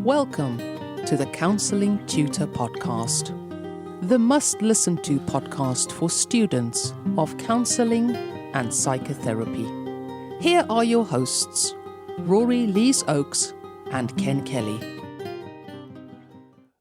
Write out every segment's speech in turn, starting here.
Welcome to the Counselling Tutor Podcast, the must-listen-to podcast for students of counselling and psychotherapy. Here are your hosts, Rory Lees-Oakes and Ken Kelly.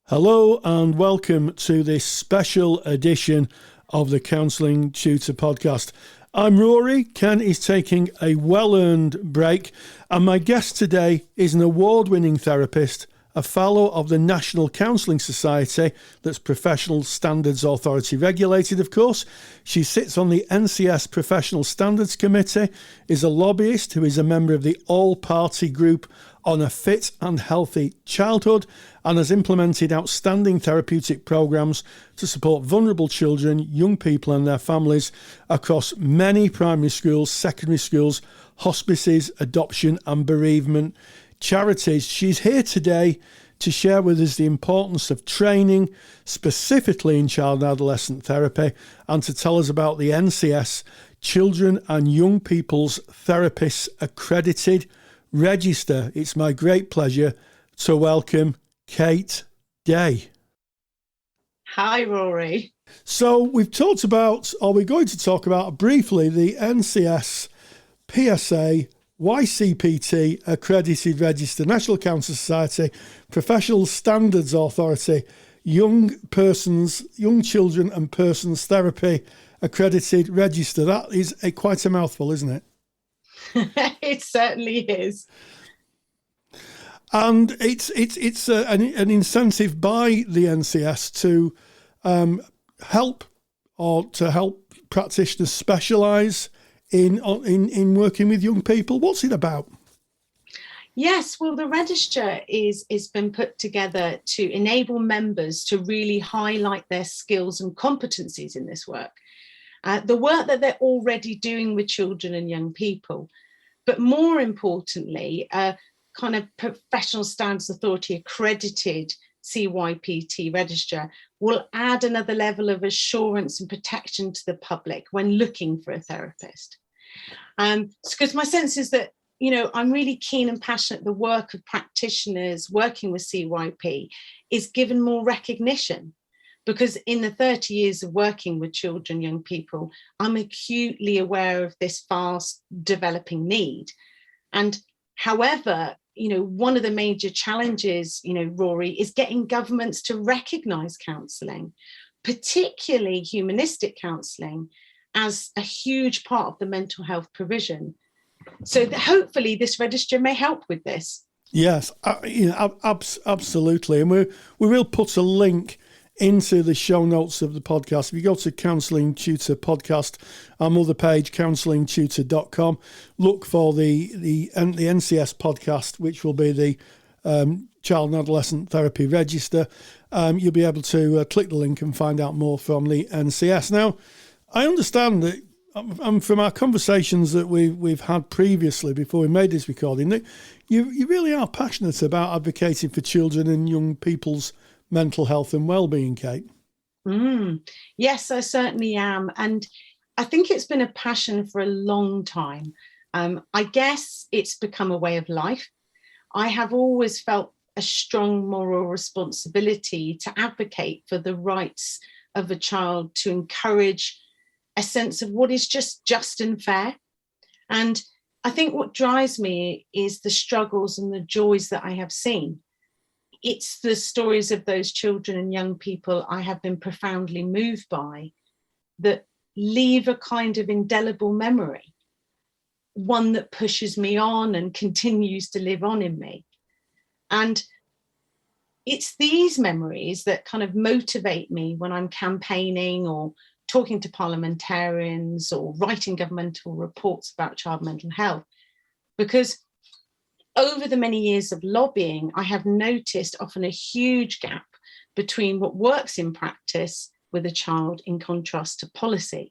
Hello and welcome to this special edition of the Counselling Tutor Podcast. I'm Rory. Ken is taking a well-earned break, and my guest today is an award-winning therapist, a fellow of the National Counselling Society, that's Professional Standards Authority regulated, of course. She sits on the NCS Professional Standards Committee, is a lobbyist who is a member of the All-Party Group on a Fit and Healthy Childhood, and has implemented outstanding therapeutic programmes to support vulnerable children, young people and their families across many primary schools, secondary schools, hospices, adoption and bereavement charities. She's here today to share with us the importance of training, specifically in child and adolescent therapy, and to tell us about the NCS Children and Young People's Therapists Accredited Register. It's my great pleasure to welcome Kate Day. Hi, Rory. So we've talked about, or we're going to talk about briefly, the NCS PSA YCPT Accredited Register, National Counselling Society, Professional Standards Authority, Young Children and Persons Therapy Accredited Register. That is quite a mouthful, isn't it? It certainly is. And it's an incentive by the NCS to help practitioners specialise in working with young people. What's it about? Yes, well, the register is been put together to enable members to really highlight their skills and competencies in this work. The work that they're already doing with children and young people, but more importantly, a kind of Professional Standards Authority accredited CYPT register will add another level of assurance and protection to the public when looking for a therapist. Because my sense is that, I'm really keen and passionate the work of practitioners working with CYP is given more recognition, because in the 30 years of working with children, young people, I'm acutely aware of this fast developing need. And however, one of the major challenges, Rory, is getting governments to recognise counselling, particularly humanistic counselling, as a huge part of the mental health provision. So hopefully this register may help with this. Yes, absolutely. And we will put a link into the show notes of the podcast. If you go to Counselling Tutor Podcast, our mother page, counsellingtutor.com, look for the NCS podcast, which will be the Child and Adolescent Therapy Register. You'll be able to click the link and find out more from the NCS. Now, I understand that from our conversations that we've had previously before we made this recording, that you really are passionate about advocating for children and young people's mental health and well-being, Kate. Yes, I certainly am. And I think it's been a passion for a long time. I guess it's become a way of life. I have always felt a strong moral responsibility to advocate for the rights of a child, to encourage a sense of what is just and fair. And I think what drives me is the struggles and the joys that I have seen. It's the stories of those children and young people I have been profoundly moved by that leave a kind of indelible memory, one that pushes me on and continues to live on in me. And it's these memories that kind of motivate me when I'm campaigning or talking to parliamentarians or writing governmental reports about child mental health, because over the many years of lobbying, I have noticed often a huge gap between what works in practice with a child in contrast to policy.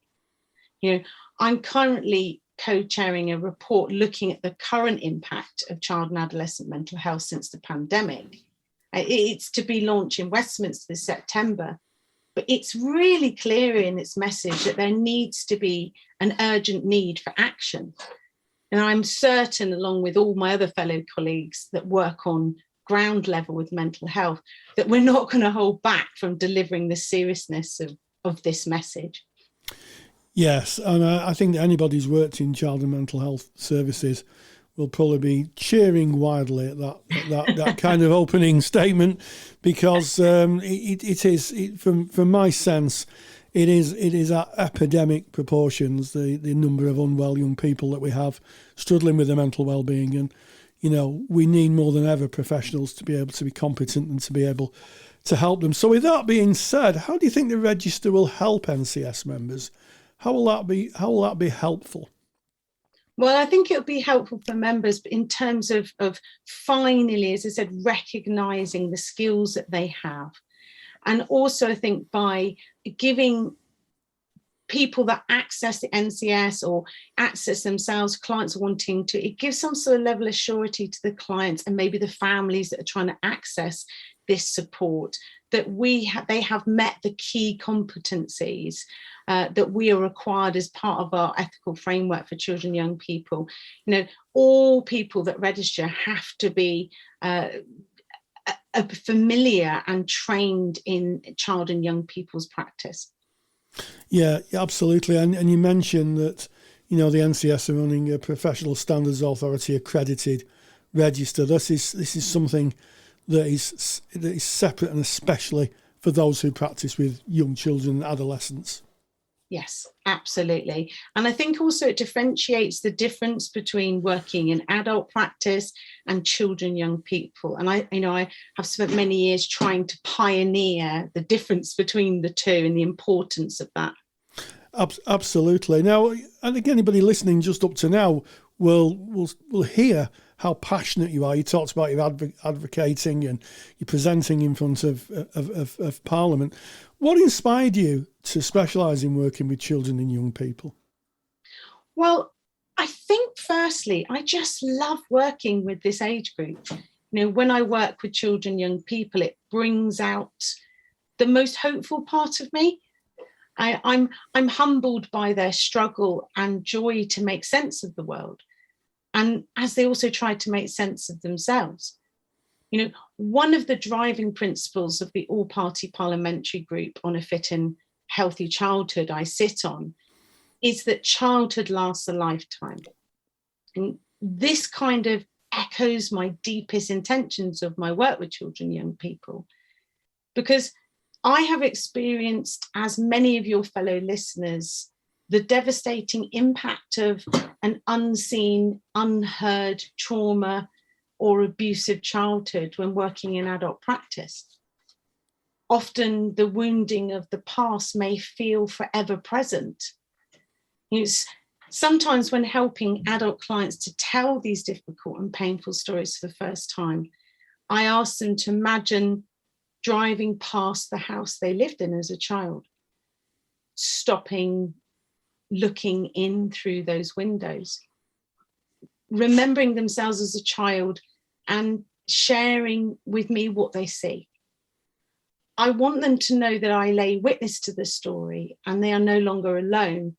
I'm currently co-chairing a report looking at the current impact of child and adolescent mental health since the pandemic. It's to be launched in Westminster this September, but it's really clear in its message that there needs to be an urgent need for action. And I'm certain, along with all my other fellow colleagues that work on ground level with mental health, that we're not going to hold back from delivering the seriousness of this message. Yes, and I think that anybody who's worked in child and mental health services will probably be cheering wildly at that kind of opening statement, because it is, from my sense, it is at epidemic proportions, the number of unwell young people that we have struggling with their mental well-being. And we need more than ever professionals to be able to be competent and to be able to help them. So with that being said, how do you think the register will help NCS members? How will that be helpful? Well, I think it'll be helpful for members in terms of finally, as I said, recognising the skills that they have. And also, I think by giving people that access the NCS or access themselves, clients wanting to, it gives some sort of level of surety to the clients and maybe the families that are trying to access this support, that they have met the key competencies that we are required as part of our ethical framework for children and young people. All people that register have to be familiar and trained in child and young people's practice. Yeah, absolutely. And you mentioned that, the NCS are running a Professional Standards Authority accredited register. This is something that is separate, and especially for those who practice with young children and adolescents. Yes, absolutely. And I think also it differentiates the difference between working in adult practice and children, young people. And I have spent many years trying to pioneer the difference between the two and the importance of that. Absolutely. Now, I think anybody listening just up to now will hear how passionate you are. You talked about your advocating and you're presenting in front of Parliament. What inspired you to specialise in working with children and young people? Well, I think firstly, I just love working with this age group. When I work with children, young people, it brings out the most hopeful part of me. I'm humbled by their struggle and joy to make sense of the world, and as they also try to make sense of themselves. One of the driving principles of the all-party parliamentary group on a fit and healthy childhood I sit on is that childhood lasts a lifetime. And this kind of echoes my deepest intentions of my work with children and young people, because I have experienced, as many of your fellow listeners, the devastating impact of an unseen, unheard trauma or abusive childhood when working in adult practice. Often the wounding of the past may feel forever present. Sometimes when helping adult clients to tell these difficult and painful stories for the first time, I ask them to imagine driving past the house they lived in as a child, stopping, looking in through those windows, remembering themselves as a child and sharing with me what they see. I want them to know that I lay witness to the story and they are no longer alone.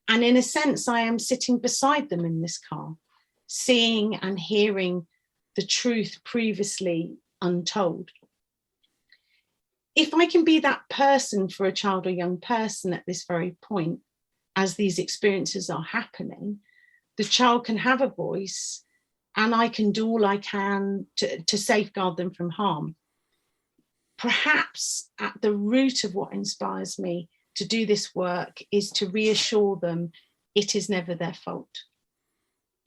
And in a sense, I am sitting beside them in this car, seeing and hearing the truth previously untold. If I can be that person for a child or young person at this very point, as these experiences are happening, the child can have a voice and I can do all I can to safeguard them from harm. Perhaps at the root of what inspires me to do this work is to reassure them it is never their fault,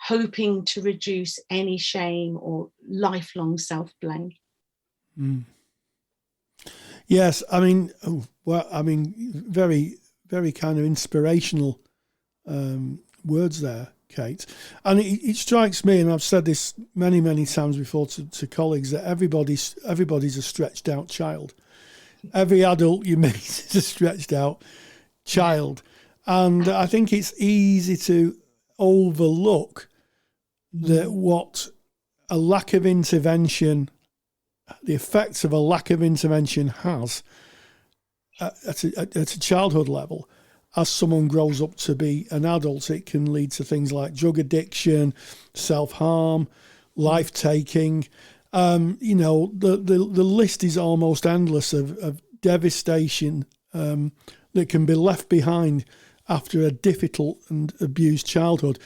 hoping to reduce any shame or lifelong self-blame. Mm. Yes, very, very kind of inspirational words there, Kate. And it strikes me, and I've said this many, many times before to colleagues, that everybody's a stretched out child. Every adult you meet is a stretched out child. And I think it's easy to overlook that what a lack of intervention, the effects of a lack of intervention has at a childhood level. As someone grows up to be an adult, it can lead to things like drug addiction, self-harm, life-taking. The list is almost endless of devastation that can be left behind after a difficult and abused childhood.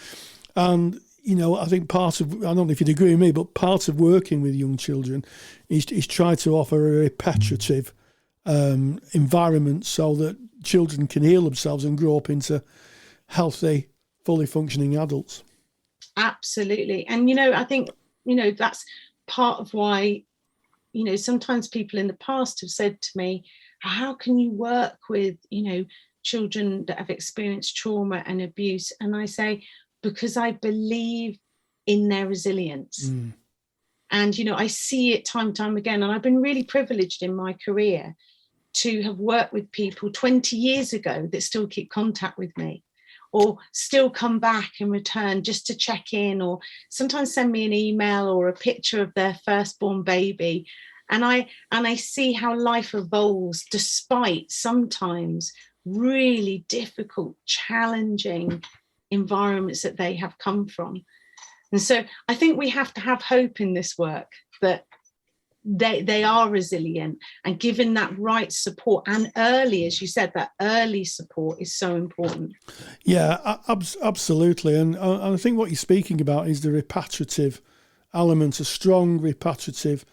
And, I think I don't know if you'd agree with me, but part of working with young children is try to offer a reparative environment so that children can heal themselves and grow up into healthy, fully functioning adults. Absolutely. And, I think, that's part of why, sometimes people in the past have said to me, how can you work with, children that have experienced trauma and abuse? And I say, because I believe in their resilience. And, I see it time and time again. And I've been really privileged in my career to have worked with people 20 years ago that still keep contact with me, or still come back and return just to check in, or sometimes send me an email or a picture of their firstborn baby. And I see how life evolves despite sometimes really difficult, challenging environments that they have come from. And so I think we have to have hope in this work that they are resilient, and given that right support, and early, as you said, that early support is so important. Yeah, absolutely. And I think what you're speaking about is the reparative element, a strong reparative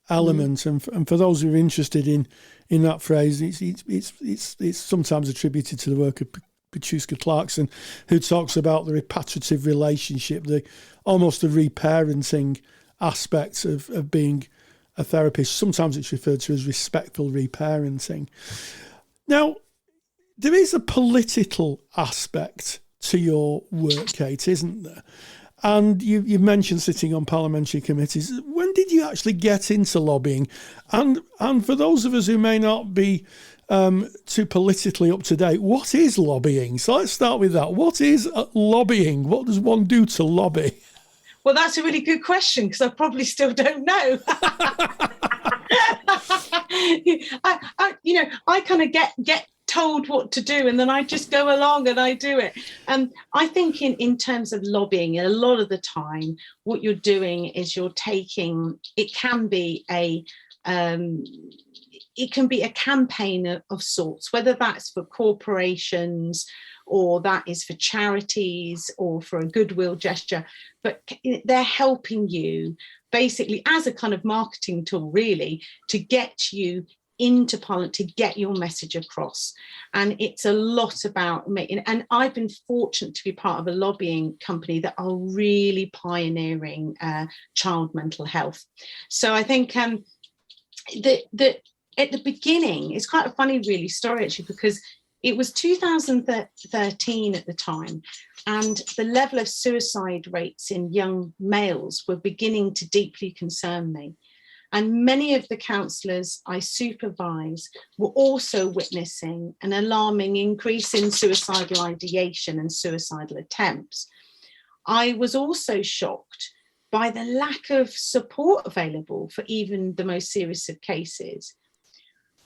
element. And for those who are interested in that phrase, it's sometimes attributed to the work of Pachuska Clarkson, who talks about the reparative relationship, almost the reparenting aspects of being a therapist. Sometimes it's referred to as respectful reparenting. Now, there is a political aspect to your work, Kate, isn't there? And you've mentioned sitting on parliamentary committees. When did you actually get into lobbying? And for those of us who may not be too politically up to date, what is lobbying? So let's start with that. What is lobbying? What does one do to lobby? Well, that's a really good question, because I probably still don't know. I kind of get told what to do, and then I just go along and I do it. I think in terms of lobbying, a lot of the time, what you're doing is you're taking. It can be a campaign of sorts, whether that's for corporations, or that is for charities, or for a goodwill gesture, but they're helping you basically as a kind of marketing tool, really, to get you into Parliament, to get your message across. And it's a lot about making, and I've been fortunate to be part of a lobbying company that are really pioneering child mental health. So I think that at the beginning, it's quite a funny really story actually, because it was 2013 at the time, and the level of suicide rates in young males were beginning to deeply concern me. And many of the counsellors I supervise were also witnessing an alarming increase in suicidal ideation and suicidal attempts. I was also shocked by the lack of support available for even the most serious of cases.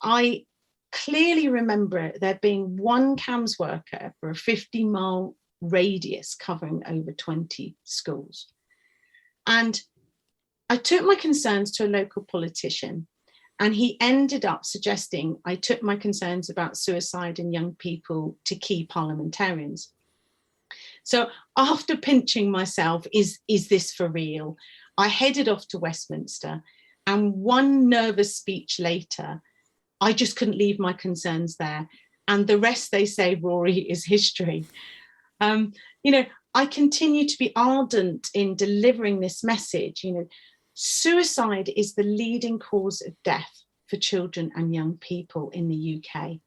I clearly remember there being one CAMHS worker for a 50-mile radius covering over 20 schools. And I took my concerns to a local politician, and he ended up suggesting I took my concerns about suicide in young people to key parliamentarians. So after pinching myself, is this for real? I headed off to Westminster, and one nervous speech later, I just couldn't leave my concerns there. And the rest, they say, Rory, is history. I continue to be ardent in delivering this message. Suicide is the leading cause of death for children and young people in the UK.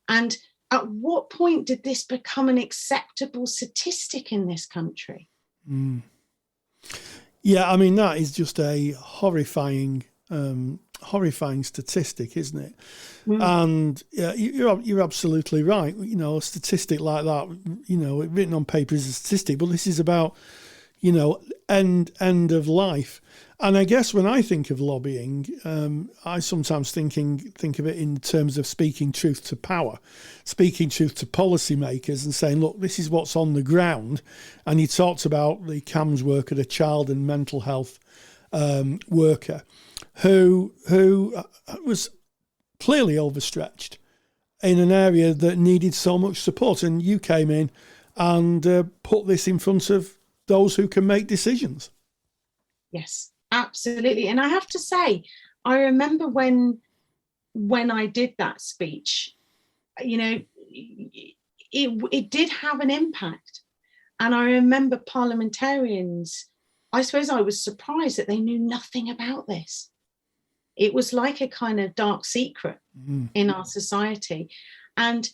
And at what point did this become an acceptable statistic in this country? Yeah, I mean, that is just a horrifying statistic, isn't it? And you're absolutely right. A statistic like that, written on paper is a statistic, but this is about, end of life. And I guess when I think of lobbying, I sometimes think of it in terms of speaking truth to power, speaking truth to policymakers and saying, look, this is what's on the ground. And you talked about the CAMHS work at a child and mental health worker who was clearly overstretched in an area that needed so much support, and you came in and put this in front of those who can make decisions. Yes, absolutely. And I have to say, I remember when I did that speech, you know, it did have an impact. And I remember parliamentarians, I suppose I was surprised that they knew nothing about this. It was like a kind of dark secret in our society. And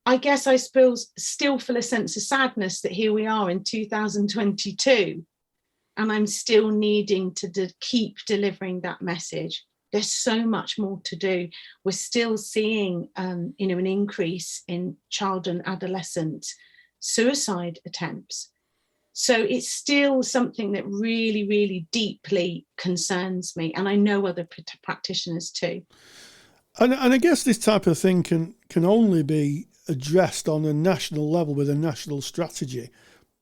I guess I still feel a sense of sadness that here we are in 2022, and I'm still needing to keep delivering that message. There's so much more to do. We're still seeing, an increase in child and adolescent suicide attempts. So it's still something that really, really deeply concerns me, and I know other practitioners too. And I guess this type of thing can only be addressed on a national level with a national strategy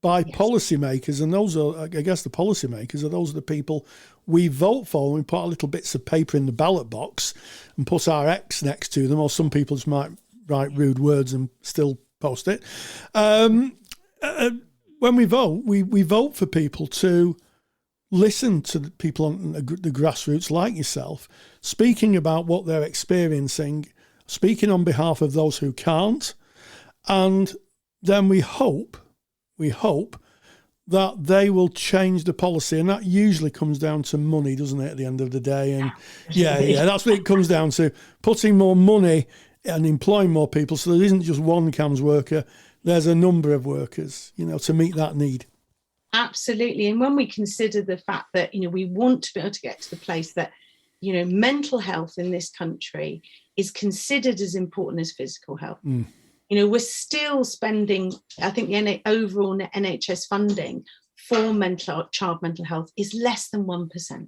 by policymakers, and those are, I guess, the policymakers are those are the people we vote for. We put our little bits of paper in the ballot box and put our X next to them, or some people just might write rude words and still post it. When we vote, we vote for people to listen to the people on the grassroots like yourself, speaking about what they're experiencing, speaking on behalf of those who can't, and then we hope that they will change the policy, and that usually comes down to money, doesn't it, at the end of the day? And yeah, that's what it comes down to, putting more money and employing more people, so there isn't just one CAMHS worker, there's a number of workers, to meet that need. Absolutely. And when we consider the fact that, we want to be able to get to the place that, mental health in this country is considered as important as physical health. We're still spending, I think the overall NHS funding for child mental health is less than 1%.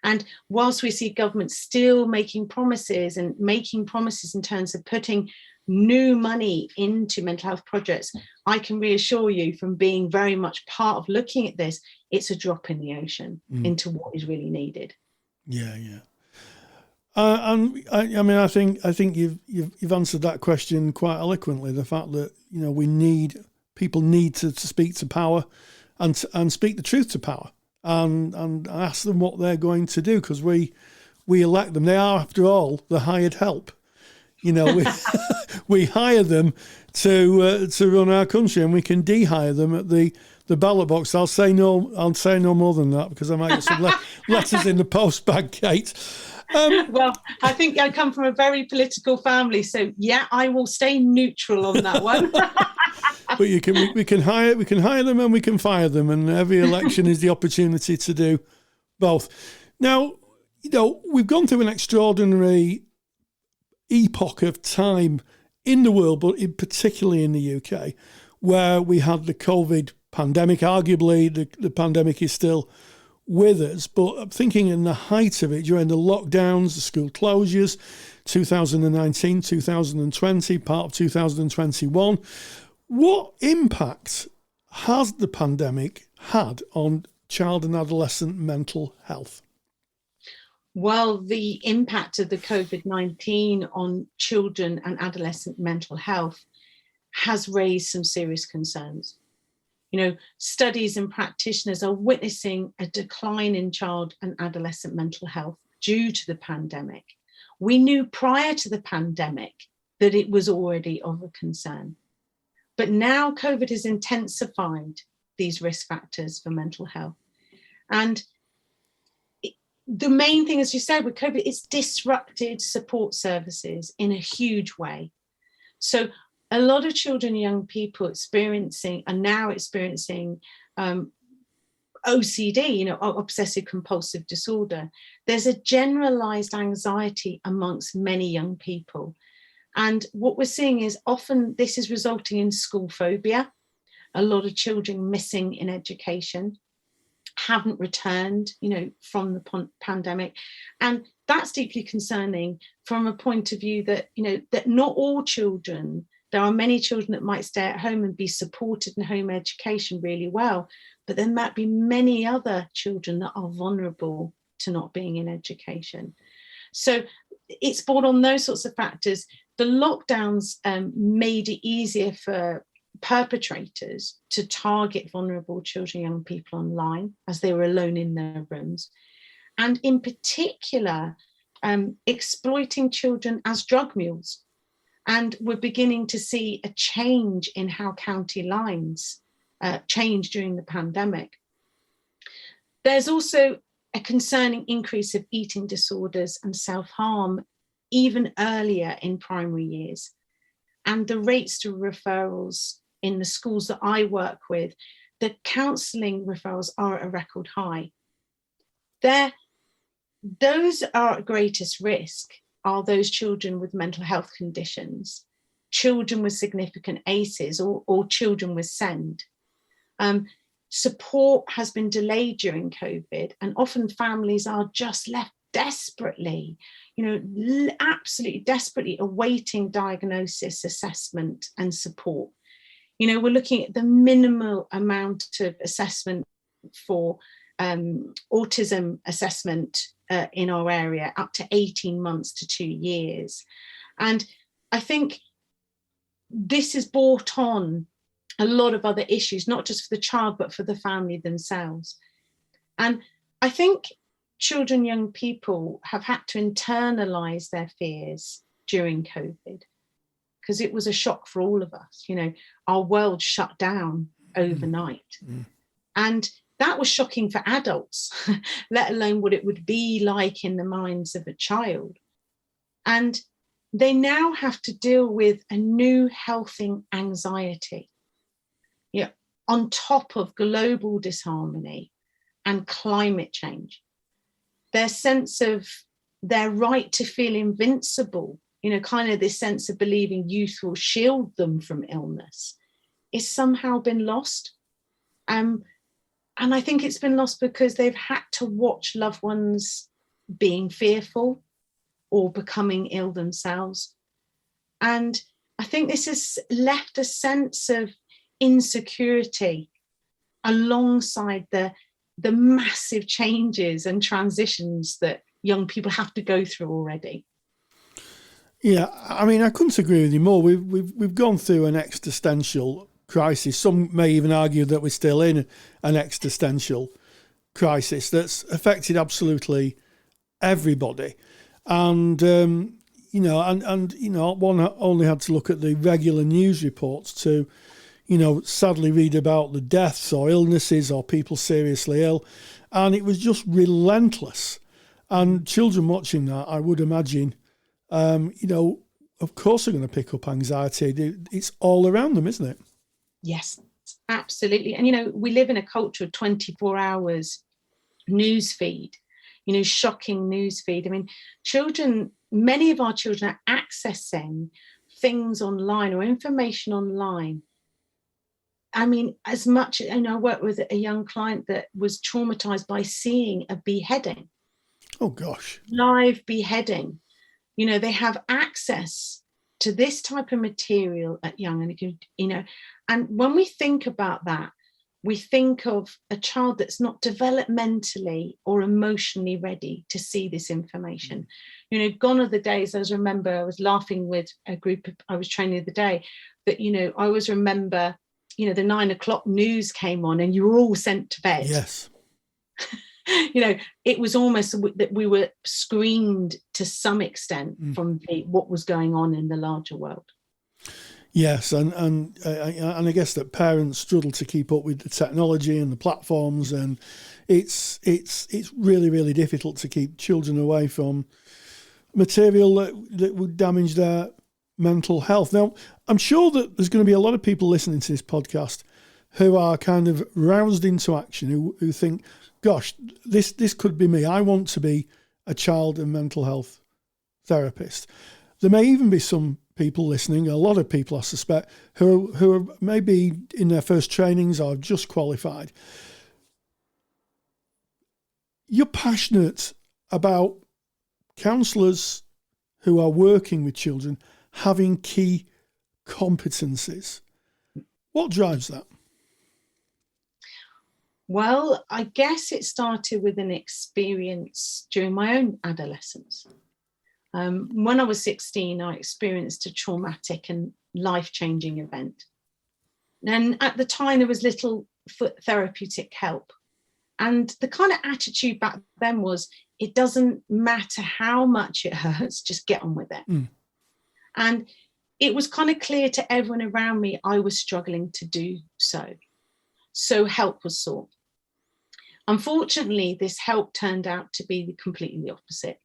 And whilst we see government still making promises in terms of putting new money into mental health projects, I can reassure you from being very much part of looking at this, it's a drop in the ocean into what is really needed. Yeah. And I think you've answered that question quite eloquently. The fact that people need to speak to power and speak the truth to power and ask them what they're going to do, because we elect them. They are, after all, the hired help. We hire them to run our country, and we can de-hire them at the ballot box. I'll say no more than that, because I might get some letters in the post bag, Kate. Well, I think I come from a very political family, so yeah, I will stay neutral on that one. But we can hire them and we can fire them, and every election is the opportunity to do both. Now, we've gone through an extraordinary epoch of time in the world, but particularly in the UK, where we had the COVID pandemic. Arguably, the pandemic is still with us, but I'm thinking in the height of it, during the lockdowns, the school closures, 2019, 2020, part of 2021, what impact has the pandemic had on child and adolescent mental health? Well, the impact of the COVID-19 on children and adolescent mental health has raised some serious concerns. Studies and practitioners are witnessing a decline in child and adolescent mental health due to the pandemic. We knew prior to the pandemic that it was already of a concern. But now COVID has intensified these risk factors for mental health. And the main thing, as you said, with COVID, it's disrupted support services in a huge way. So a lot of children and young people are now experiencing OCD, obsessive compulsive disorder. There's a generalized anxiety amongst many young people. And what we're seeing is often this is resulting in school phobia, a lot of children missing in education, haven't returned, from the pandemic. And that's deeply concerning from a point of view that, that not all children There are many children that might stay at home and be supported in home education really well, but there might be many other children that are vulnerable to not being in education. So it's brought on those sorts of factors. The lockdowns made it easier for perpetrators to target vulnerable children, young people online as they were alone in their rooms. And in particular, exploiting children as drug mules. And we're beginning to see a change in how county lines changed during the pandemic. There's also a concerning increase of eating disorders and self-harm even earlier in primary years. And the rates to referrals in the schools that I work with, the counselling referrals are at a record high. Those are at greatest risk are those children with mental health conditions, children with significant ACEs, or children with SEND. Support has been delayed during COVID, and often families are just left desperately, absolutely desperately awaiting diagnosis, assessment, and support. We're looking at the minimal amount of assessment for autism assessment in our area, up to 18 months to 2 years. And I think this has brought on a lot of other issues, not just for the child, but for the family themselves. And I think children, young people have had to internalize their fears during COVID, because it was a shock for all of us. Our world shut down overnight. And that was shocking for adults, let alone what it would be like in the minds of a child. And they now have to deal with a new healthy anxiety, on top of global disharmony and climate change. Their sense of their right to feel invincible, kind of this sense of believing youth will shield them from illness, is somehow been lost. And I think it's been lost because they've had to watch loved ones being fearful or becoming ill themselves. And I think this has left a sense of insecurity alongside the massive changes and transitions that young people have to go through already. Yeah, I mean, I couldn't agree with you more. We've gone through an existential crisis. Some may even argue that we're still in an existential crisis that's affected absolutely everybody. And one only had to look at the regular news reports to, sadly read about the deaths or illnesses or people seriously ill. And it was just relentless. And children watching that, I would imagine, of course they're going to pick up anxiety. It's all around them, isn't it? Yes, absolutely. And, we live in a culture of 24 hours news feed, shocking news feed. I mean, many of our children are accessing things online or information online. I mean, as much, I worked with a young client that was traumatized by seeing a beheading. Oh, gosh. Live beheading. They have access to this type of material at young, and and when we think about that, we think of a child that's not developmentally or emotionally ready to see this information. Gone are the days. I was laughing with a group I was training the other day, that I always remember, the 9 o'clock news came on and you were all sent to bed. Yes. It was almost that we were screened to some extent from what was going on in the larger world. Yes, and I guess that parents struggle to keep up with the technology and the platforms, and it's really, really difficult to keep children away from material that would damage their mental health. Now, I'm sure that there's going to be a lot of people listening to this podcast who are kind of roused into action, who think, gosh, this could be me. I want to be a child and mental health therapist. There may even be some people listening, a lot of people I suspect, who are maybe in their first trainings or have just qualified. You're passionate about counsellors who are working with children having key competencies. What drives that? Well, I guess it started with an experience during my own adolescence. When I was 16, I experienced a traumatic and life-changing event. And at the time, there was little therapeutic help. And the kind of attitude back then was, it doesn't matter how much it hurts, just get on with it. Mm. And it was kind of clear to everyone around me I was struggling to do so. So help was sought. Unfortunately, this help turned out to be completely the opposite.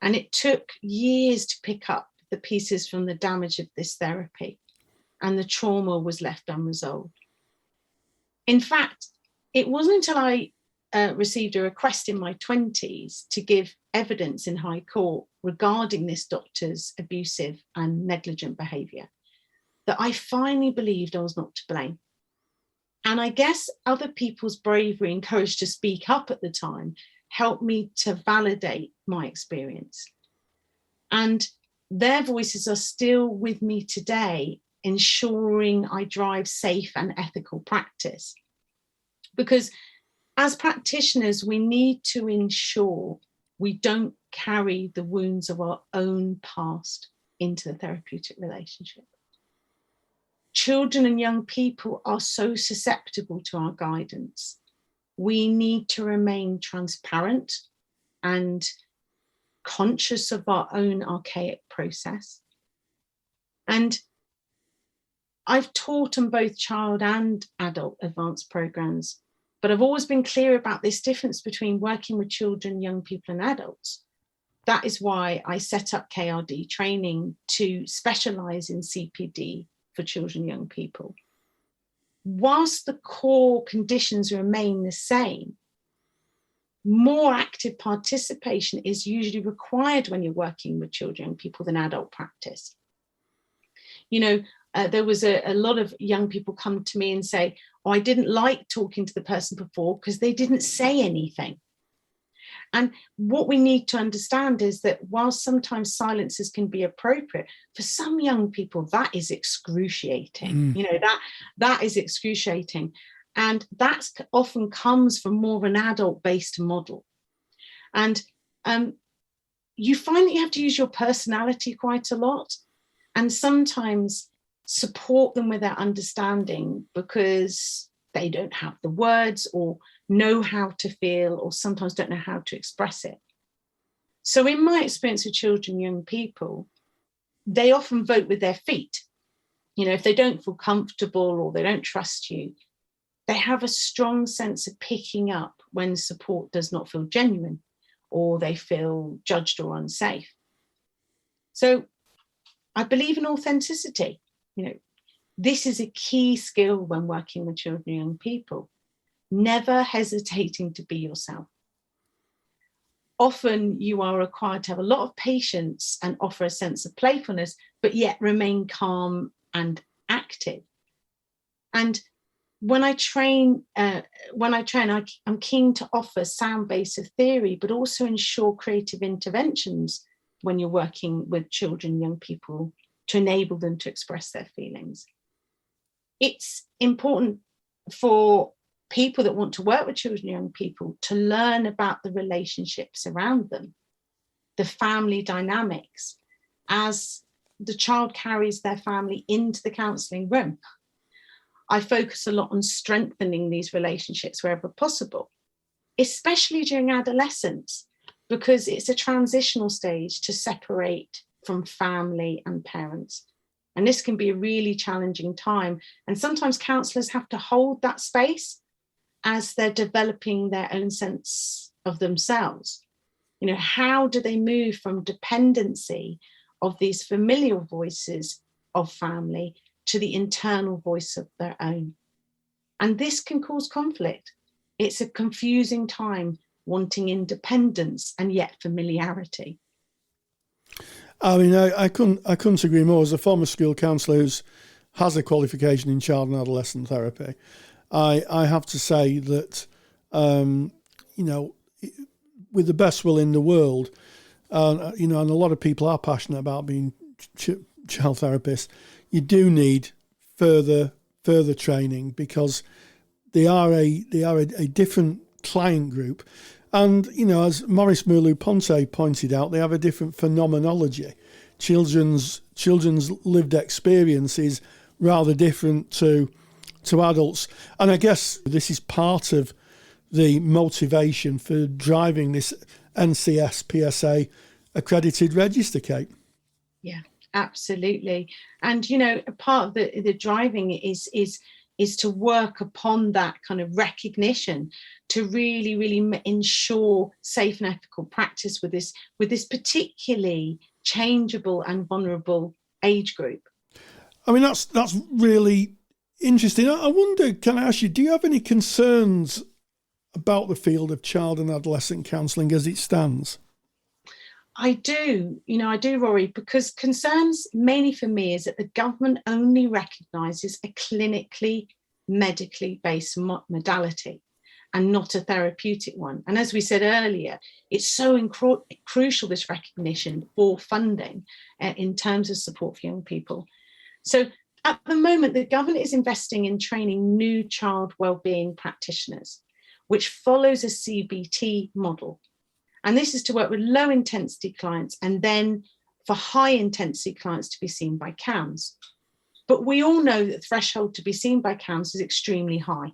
And it took years to pick up the pieces from the damage of this therapy, and the trauma was left unresolved. In fact, it wasn't until I received a request in my 20s to give evidence in High Court regarding this doctor's abusive and negligent behaviour that I finally believed I was not to blame. And I guess other people's bravery and courage to speak up at the time helped me to validate my experience. And their voices are still with me today, ensuring I drive safe and ethical practice. Because as practitioners, we need to ensure we don't carry the wounds of our own past into the therapeutic relationship. Children and young people are so susceptible to our guidance. We need to remain transparent and conscious of our own archaic process. And I've taught on both child and adult advanced programs, but I've always been clear about this difference between working with children, young people, and adults. That is why I set up KRD training to specialise in CPD for children, young people. Whilst the core conditions remain the same, more active participation is usually required when you're working with children, young people than adult practice. You know, there was a lot of young people come to me and say, oh, I didn't like talking to the person before because they didn't say anything. And what we need to understand is that while sometimes silences can be appropriate, for some young people, that is excruciating. You know, that is excruciating. And that often comes from more of an adult-based model. And you find that you have to use your personality quite a lot, and sometimes support them with their understanding because they don't have the words or know how to feel, or sometimes don't know how to express it. So in my experience with children, young people, they often vote with their feet. You know, if they don't feel comfortable or they don't trust you, they have a strong sense of picking up when support does not feel genuine or they feel judged or unsafe. So I believe in authenticity. You know, this is a key skill when working with children and young people. Never hesitating to be yourself. Often you are required to have a lot of patience and offer a sense of playfulness, but yet remain calm and active. And when I train, I'm keen to offer sound base of theory, but also ensure creative interventions when you're working with children, young people, to enable them to express their feelings. It's important for people that want to work with children and young people to learn about the relationships around them, the family dynamics, as the child carries their family into the counselling room. I focus a lot on strengthening these relationships wherever possible, especially during adolescence, because it's a transitional stage to separate from family and parents. And this can be a really challenging time. And sometimes counsellors have to hold that space as they're developing their own sense of themselves. You know, how do they move from dependency of these familial voices of family to the internal voice of their own? And this can cause conflict. It's a confusing time, wanting independence and yet familiarity. I mean, I couldn't agree more. As a former school counsellor who has a qualification in child and adolescent therapy, I have to say that, you know, with the best will in the world, you know, and a lot of people are passionate about being child therapists, you do need further training, because they are a different client group. And, as Maurice Merleau-Ponty pointed out, they have a different phenomenology. Children's lived experience is rather different to adults. And I guess this is part of the motivation for driving this NCS PSA accredited register, Kate. Yeah, absolutely. And, a part of the driving is to work upon that kind of recognition, to really ensure safe and ethical practice with this particularly changeable and vulnerable age group. I mean, that's really interesting. I wonder, can I ask you, do you have any concerns about the field of child and adolescent counselling as it stands? I do, Rory, because concerns mainly for me is that the government only recognises a clinically, medically based modality and not a therapeutic one. And as we said earlier, it's so crucial, this recognition, for funding in terms of support for young people. So at the moment, the government is investing in training new child wellbeing practitioners, which follows a CBT model. And this is to work with low intensity clients and then for high intensity clients to be seen by CAMS. But we all know that the threshold to be seen by CAMS is extremely high.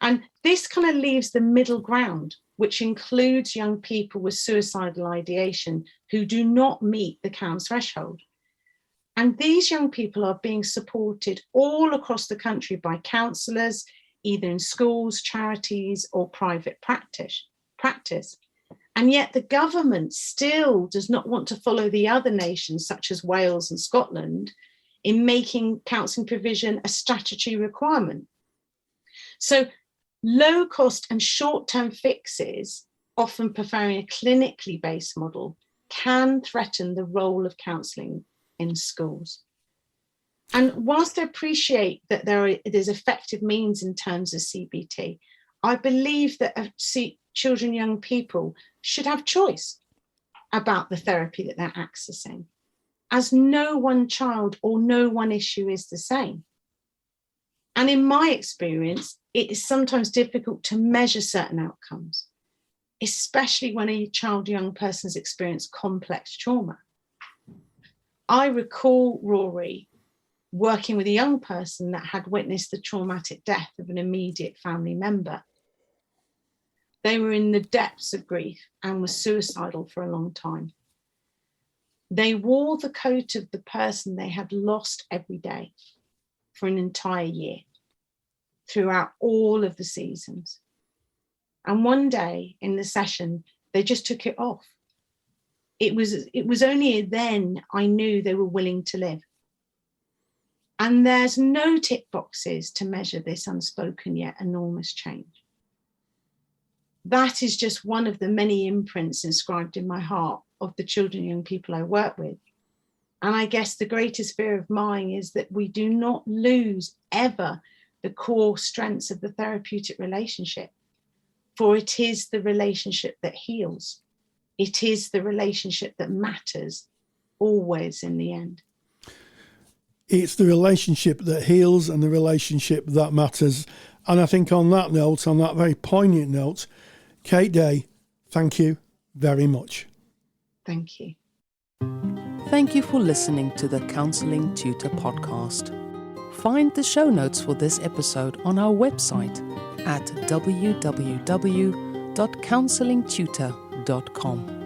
And this kind of leaves the middle ground, which includes young people with suicidal ideation who do not meet the CAMS threshold. And these young people are being supported all across the country by counsellors, either in schools, charities, or private practice. And yet the government still does not want to follow the other nations, such as Wales and Scotland, in making counselling provision a statutory requirement. So low cost and short-term fixes, often preferring a clinically based model, can threaten the role of counselling in schools. And whilst I appreciate that there's effective means in terms of CBT, I believe that children, young people should have choice about the therapy that they're accessing, as no one child or no one issue is the same. And in my experience, it is sometimes difficult to measure certain outcomes, especially when a child, young person has experienced complex trauma. I recall, Rory, working with a young person that had witnessed the traumatic death of an immediate family member. They were in the depths of grief and were suicidal for a long time. They wore the coat of the person they had lost every day for an entire year, throughout all of the seasons. And one day in the session, they just took it off. It was only then I knew they were willing to live. And there's no tick boxes to measure this unspoken yet enormous change. That is just one of the many imprints inscribed in my heart of the children and young people I work with. And I guess the greatest fear of mine is that we do not lose ever the core strengths of the therapeutic relationship, for it is the relationship that heals. It is the relationship that matters always in the end. It's the relationship that heals and the relationship that matters. And I think on that note, on that very poignant note, Kate Day, thank you very much. Thank you. Thank you for listening to the Counselling Tutor podcast. Find the show notes for this episode on our website at www.counsellingtutor.com.